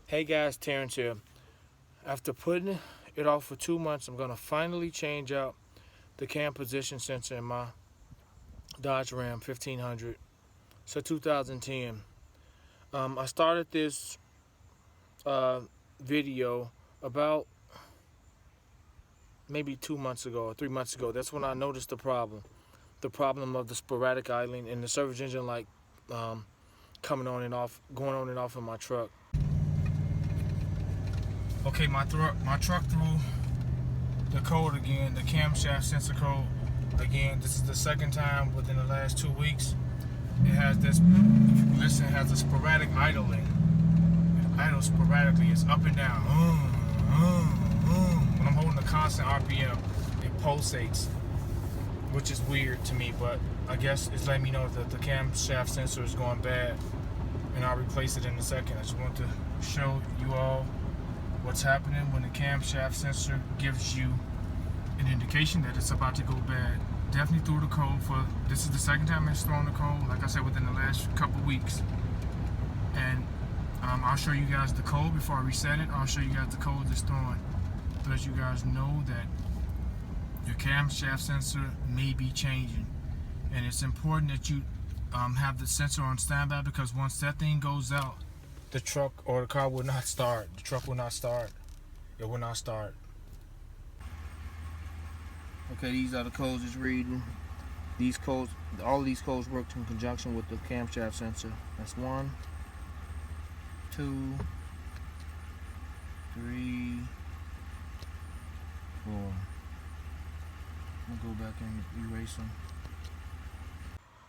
Hey guys, Terence here. After putting it off for 2 months, I'm going to finally change out the cam position sensor in my Dodge Ram 1500. It's a 2010. I started this video about maybe 2 months ago or 3 months ago. That's when I noticed the problem. The problem of the sporadic idling and the service engine light coming on and off, going on and off in my truck. Okay, my truck threw the code again, the camshaft sensor code again. This is the second time within the last 2 weeks. It has this, if you listen, it has a sporadic idling. It idles sporadically, it's up and down. When I'm holding a constant RPM, it pulsates, which is weird to me, but I guess it's letting me know that the camshaft sensor is going bad, and I'll replace it in a second. I just want to show you all what's happening when the camshaft sensor gives you an indication that it's about to go bad. Definitely threw the code for, this is the second time it's thrown the code, like I said, within the last couple weeks. And I'll show you guys the code before I reset it. I'll show you guys the code that's throwing, to let you guys know that your camshaft sensor may be changing. And it's important that you have the sensor on standby, because once that thing goes out, the truck or the car will not start. The truck will not start. It will not start. Okay, these are the codes it's reading. These codes, all of these codes work in conjunction with the camshaft sensor. That's 1, 2, 3, 4. I'll go back and erase them.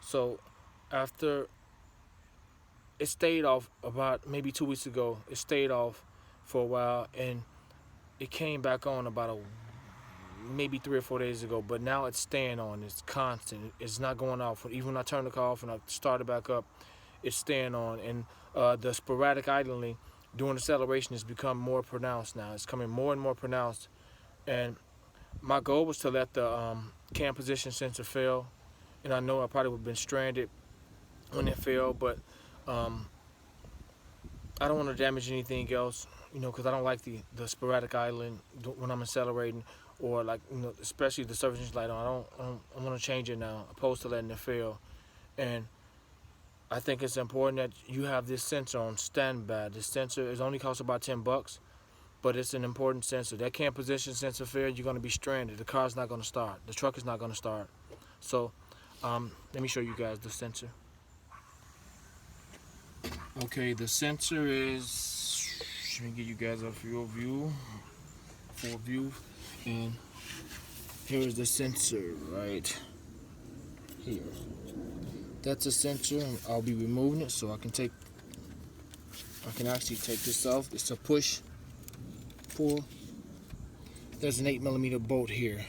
So, after it stayed off about maybe 2 weeks ago, it stayed off for a while, and it came back on about maybe 3 or 4 days ago, but now it's staying on. It's constant. It's not going off. Even when I turn the car off and I start it back up, it's staying on. And the sporadic idling during acceleration has become more pronounced now. It's coming more and more pronounced. And my goal was to let the cam position sensor fail, and I know I probably would have been stranded when it failed, but I don't want to damage anything else, because I don't like the sporadic idling when I'm accelerating, or especially the service engine light on. I want to change it now, opposed to letting it fail. And I think it's important that you have this sensor on standby. This sensor is only costs about $10, but it's an important sensor. That cam position sensor fail, you're going to be stranded. The car's not going to start. The truck is not going to start. So let me show you guys the sensor. Okay, the sensor is, let me give you guys a full view, and here's the sensor right here. That's a sensor, and I'll be removing it so I can actually take this off. It's a push pull. There's an 8mm bolt here.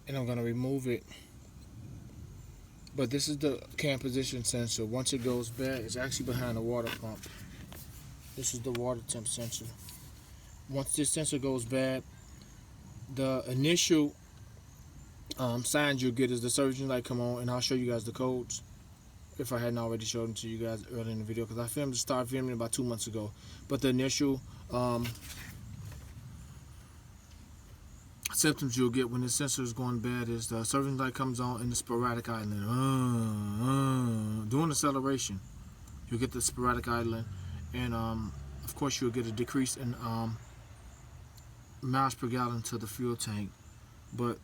And I'm gonna remove it. But this is the cam position sensor. Once it goes bad, it's actually behind the water pump. This is the water temp sensor. Once this sensor goes bad, the initial signs you'll get is the service engine light come on, and I'll show you guys the codes if I hadn't already showed them to you guys earlier in the video, because I started filming about 2 months ago. But the initial symptoms you'll get when the sensor is going bad is the service light comes on and the sporadic idling. During acceleration, you'll get the sporadic idling, and of course you'll get a decrease in miles per gallon to the fuel tank. But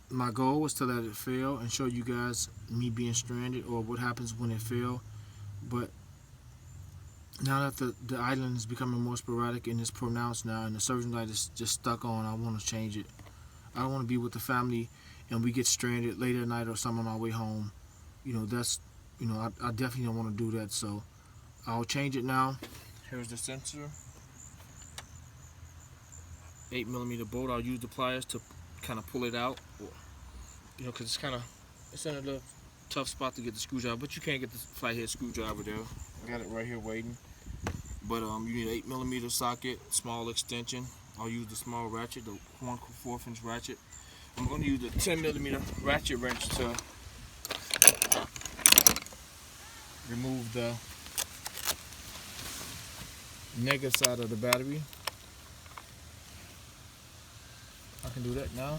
my goal was to let it fail and show you guys me being stranded, or what happens when it fails. But now that the idling is becoming more sporadic and it's pronounced now, and the service light is just stuck on, I want to change it. I don't want to be with the family and we get stranded late at night or something on our way home. I definitely don't want to do that. So I'll change it now. Here's the sensor. 8mm bolt. I'll use the pliers to kind of pull it out, because it's in a little tough spot to get the screwdriver, but you can't get the flathead screwdriver there. I got it right here waiting. But you need an 8mm socket, small extension. I'll use the small ratchet, the 1/4 inch ratchet. I'm going to use the 10mm ratchet wrench to remove the negative side of the battery. I can do that now.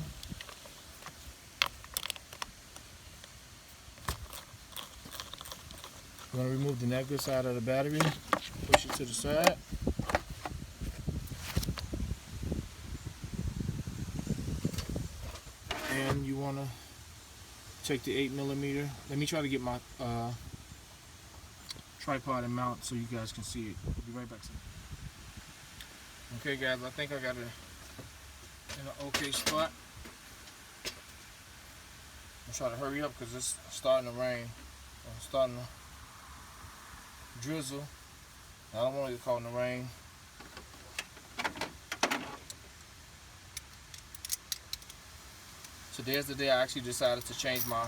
I'm going to remove the negative side of the battery, push it to the side. And you want to take the 8mm. Let me try to get my tripod and mount so you guys can see it. I'll be right back. Okay guys, I think I got it in an okay spot. I'm trying to hurry up because it's starting to rain. It's starting to drizzle. I don't want to get caught in the rain. Today's the day I actually decided to change my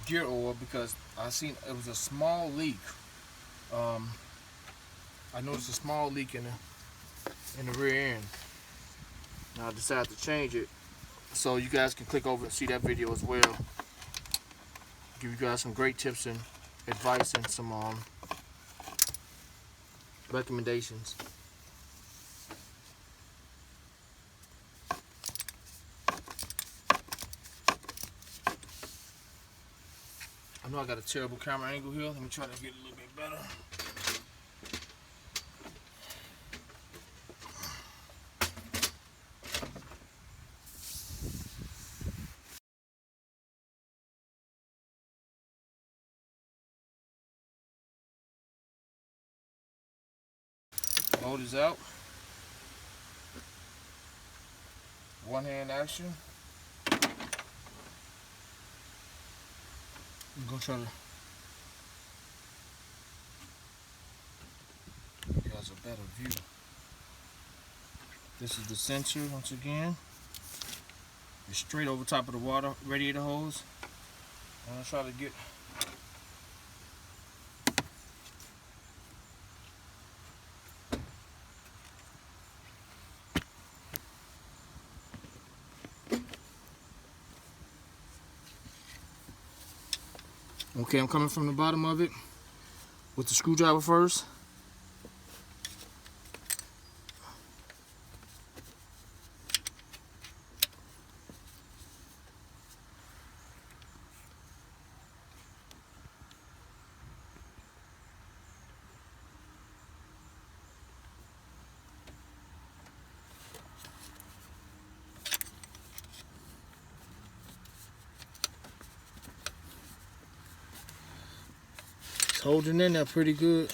gear oil because I seen it was a small leak. I noticed a small leak in the rear end. Now I decided to change it so you guys can click over and see that video as well. Give you guys some great tips and advice and some recommendations. I know I got a terrible camera angle here. Let me try to get a little bit better. Load is out. One hand action. I'm gonna try to give you guys a better view. This is the sensor once again. It's straight over top of the water radiator hose. I'm gonna try to get okay, I'm coming from the bottom of it with the screwdriver first. It's holding in there pretty good.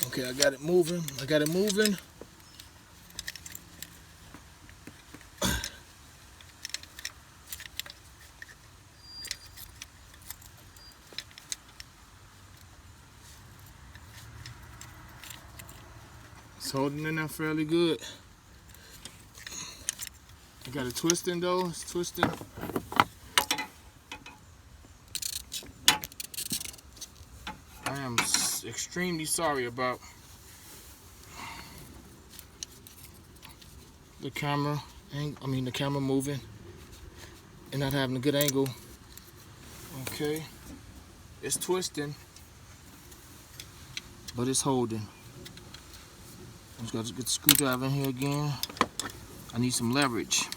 Okay, I got it moving. It's holding in there fairly good. I got it twisting though. It's twisting. I am extremely sorry about the camera. The camera moving and not having a good angle. Okay, it's twisting, but it's holding. I just got to get the screwdriver in here again. I need some leverage.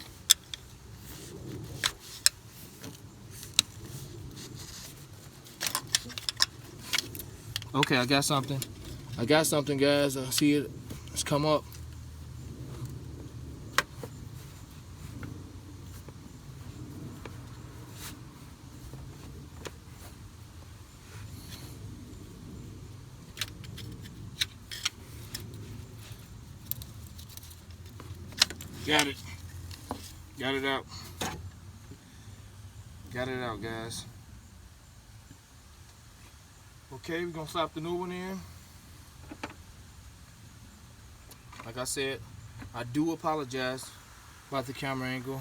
Okay, I got something. Guys. I see it. It's come up. Got it. Got it out. Got it out, guys. Okay, we're gonna slap the new one in. Like I said, I do apologize about the camera angle.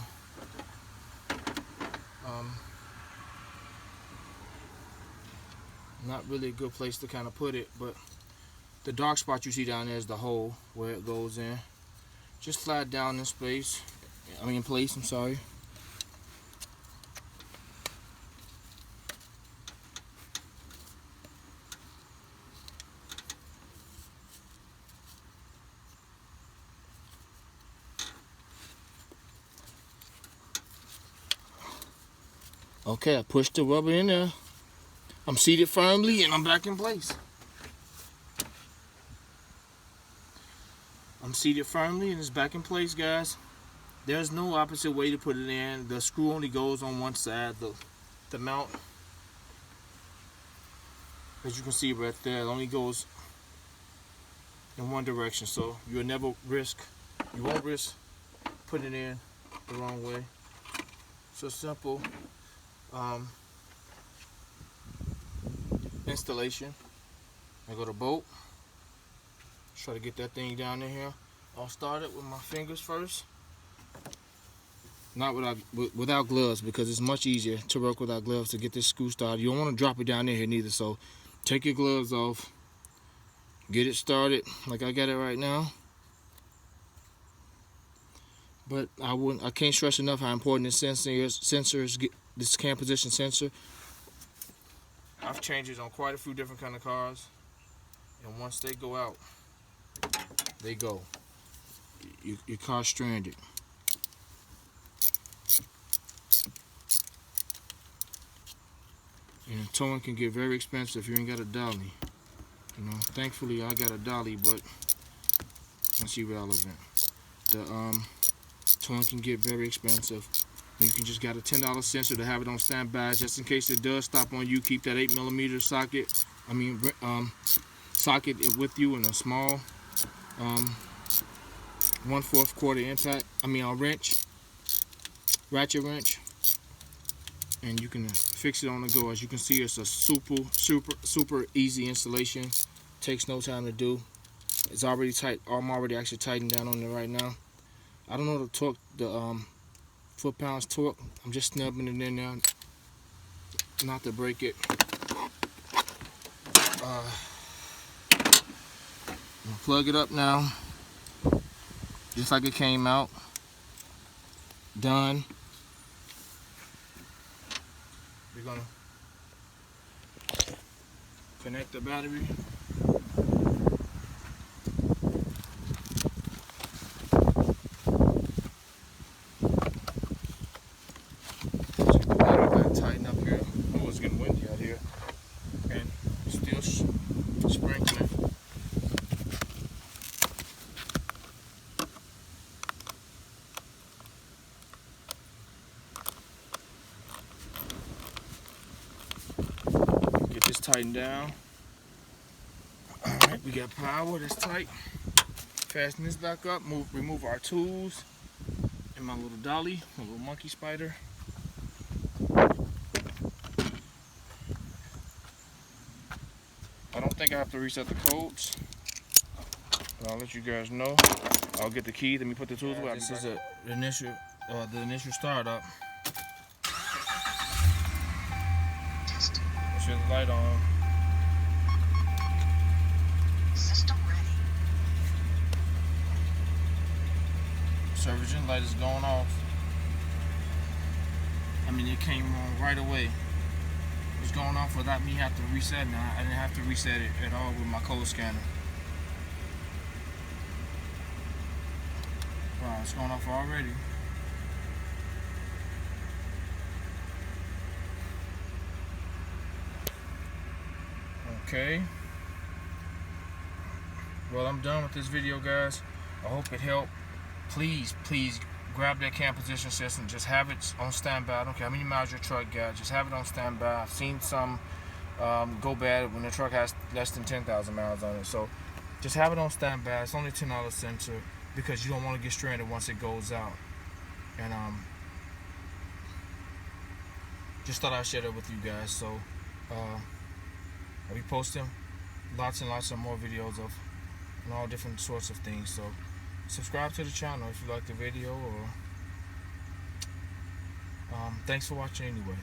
Not really a good place to kind of put it, but the dark spot you see down there is the hole where it goes in. Just slide down in place, I'm sorry. Okay, I pushed the rubber in there. I'm seated firmly and I'm back in place. I'm seated firmly and it's back in place, guys. There's no opposite way to put it in. The screw only goes on one side. The mount, as you can see right there, it only goes in one direction. So you won't risk putting it in the wrong way. So simple installation. I go to bolt. Try to get that thing down in here. I'll start it with my fingers first. Not without gloves, because it's much easier to work without gloves to get this screw started. You don't want to drop it down in here neither. So take your gloves off. Get it started like I got it right now. But I can't stress enough how important this sensors get. This cam position sensor. I've changed it on quite a few different kind of cars, and once they go out, they go. Your car's stranded. And towing can get very expensive if you ain't got a dolly. You know, thankfully I got a dolly, but that's irrelevant. The towing can get very expensive. You can just got a $10 sensor to have it on standby, just in case it does stop on you. Keep that 8mm socket. Socket with you in a small 1/4 quarter impact. Ratchet wrench, and you can fix it on the go. As you can see, it's a super easy installation. Takes no time to do. It's already tight. I'm already actually tightened down on it right now. I don't know the torque, the foot-pounds torque. I'm just snubbing it in there, not to break it. I'm gonna plug it up now, just like it came out. Done. We're gonna connect the battery. Tighten up here. Oh, it's getting windy out here, and still sprinkling. Get this tightened down. All right, we got power. That's tight. Fasten this back up. Remove our tools and my little dolly, my little monkey spider. I don't think I have to reset the codes, but I'll let you guys know. I'll get the key. Let me put the tools away. This is the initial startup. Let's turn the light on. System ready. Service light is going off. It came on right away. It's going off without me having to reset. Now I didn't have to reset it at all with my code scanner. Wow, it's going off already. Okay. Well, I'm done with this video, guys. I hope it helped. Please grab that cam position system. Just have it on standby. I don't care how many miles your truck got. Just have it on standby. I've seen some go bad when the truck has less than 10,000 miles on it. So just have it on standby. It's only $10 sensor because you don't want to get stranded once it goes out. And just thought I'd share that with you guys. So I'll be posting lots and lots of more videos of all different sorts of things. So subscribe to the channel if you like the video, or thanks for watching anyway.